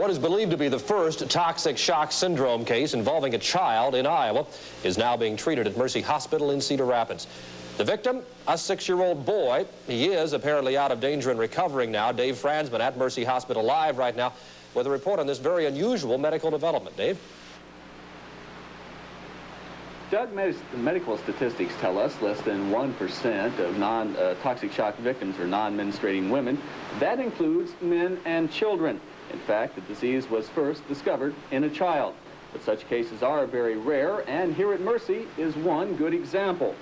What is believed to be the first toxic shock syndrome case involving a child in Iowa is now being treated at Mercy Hospital in Cedar Rapids. The victim, a 6-year-old boy. He is apparently out of danger and recovering now. Dave Franzman at Mercy Hospital live right now with a report on this very unusual medical development. Dave? Doug, medical statistics tell us less than 1% of non-toxic shock victims are non-menstruating women. That includes men and children. In fact, the disease was first discovered in a child. But such cases are very rare, and here at Mercy is one good example.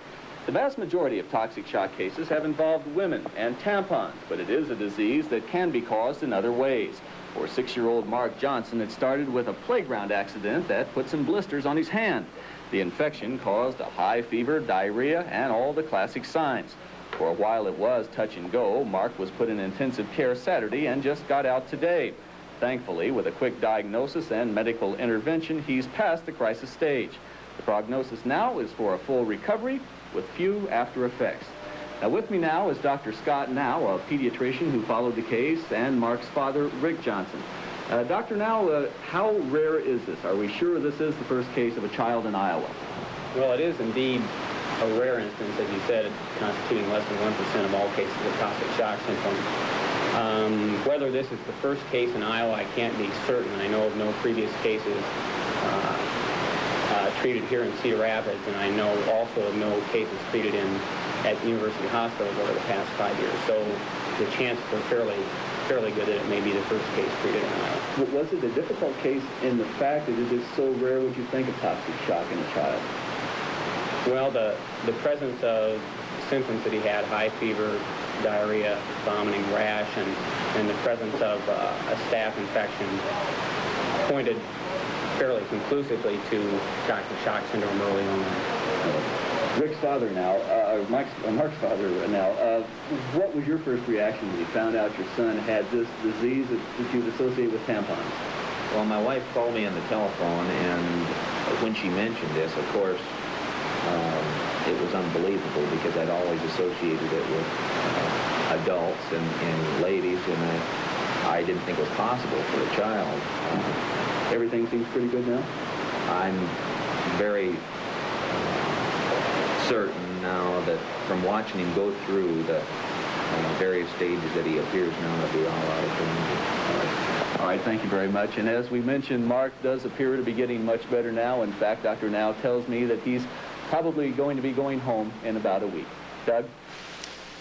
The vast majority of toxic shock cases have involved women and tampons, but it is a disease that can be caused in other ways. For 6-year-old Mark Johnson, it started with a playground accident that put some blisters on his hand. The infection caused a high fever, diarrhea, and all the classic signs. For a while it was touch and go. Mark was put in intensive care Saturday and just got out today. Thankfully, with a quick diagnosis and medical intervention, he's past the crisis stage. The prognosis now is for a full recovery with few after effects. Now with me now is Dr. Scott Now, a pediatrician who followed the case, and Mark's father, Rick Johnson. Dr. Now, how rare is this? Are we sure this is the first case of a child in Iowa? Well, it is indeed a rare instance, as you said, constituting less than 1% of all cases of toxic shock syndrome. Whether this is the first case in Iowa, I can't be certain. I know of no previous cases treated here in Cedar Rapids, and I know also of no cases treated at University Hospitals over the past 5 years. So the chances are fairly good that it may be the first case treated in Iowa. Was it a difficult case in the fact that it is so rare, would you think, of toxic shock in a child? Well, the presence of symptoms that he had, high fever, diarrhea, vomiting, rash, and the presence of a staph infection pointed fairly conclusively to toxic shock syndrome early on. Rick's father now, Mark's father now, what was your first reaction when you found out your son had this disease that you'd associate with tampons? Well, my wife called me on the telephone, and when she mentioned this, of course, it was unbelievable because I'd always associated it with adults and ladies, and I didn't think it was possible for a child. Everything seems pretty good now? I'm very certain now that from watching him go through the various stages that he appears now to be all out of danger. All right, thank you very much. And as we mentioned, Mark does appear to be getting much better now. In fact, Dr. Now tells me that he's probably going to be going home in about a week. Doug?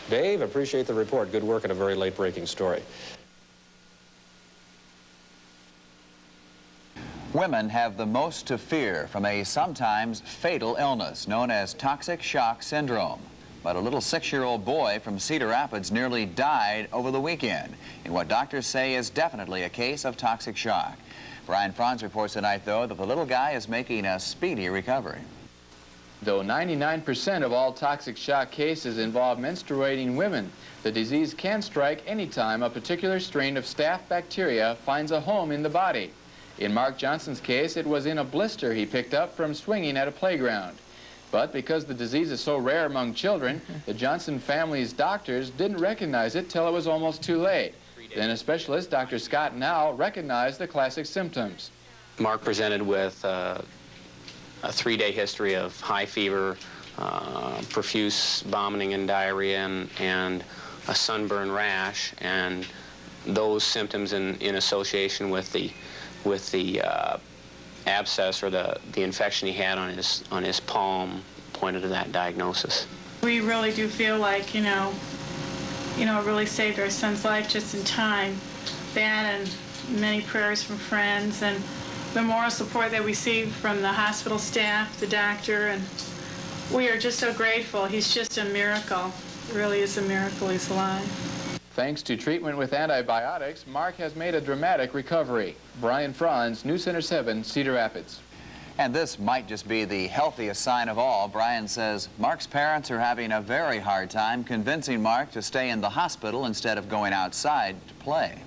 Dave, appreciate the report. Good work on a very late-breaking story. Women have the most to fear from a sometimes fatal illness known as toxic shock syndrome. But a little 6-year-old boy from Cedar Rapids nearly died over the weekend in what doctors say is definitely a case of toxic shock. Brian Franz reports tonight, though, that the little guy is making a speedy recovery. Though 99% of all toxic shock cases involve menstruating women, the disease can strike any time a particular strain of staph bacteria finds a home in the body. In Mark Johnson's case, it was in a blister he picked up from swinging at a playground. But because the disease is so rare among children, the Johnson family's doctors didn't recognize it till it was almost too late. Then a specialist, Dr. Scott Now, recognized the classic symptoms. Mark presented with a 3-day history of high fever, profuse vomiting and diarrhea, and a sunburn rash, and those symptoms in association with the abscess or the infection he had on his palm pointed to that diagnosis. We really do feel like, you know, it really saved our son's life just in time. That and many prayers from friends and the moral support that we received from the hospital staff, the doctor, and we are just so grateful. He's just a miracle. It really is a miracle he's alive. Thanks to treatment with antibiotics, Mark has made a dramatic recovery. Brian Franz, News Center 7, Cedar Rapids. And this might just be the healthiest sign of all. Brian says Mark's parents are having a very hard time convincing Mark to stay in the hospital instead of going outside to play.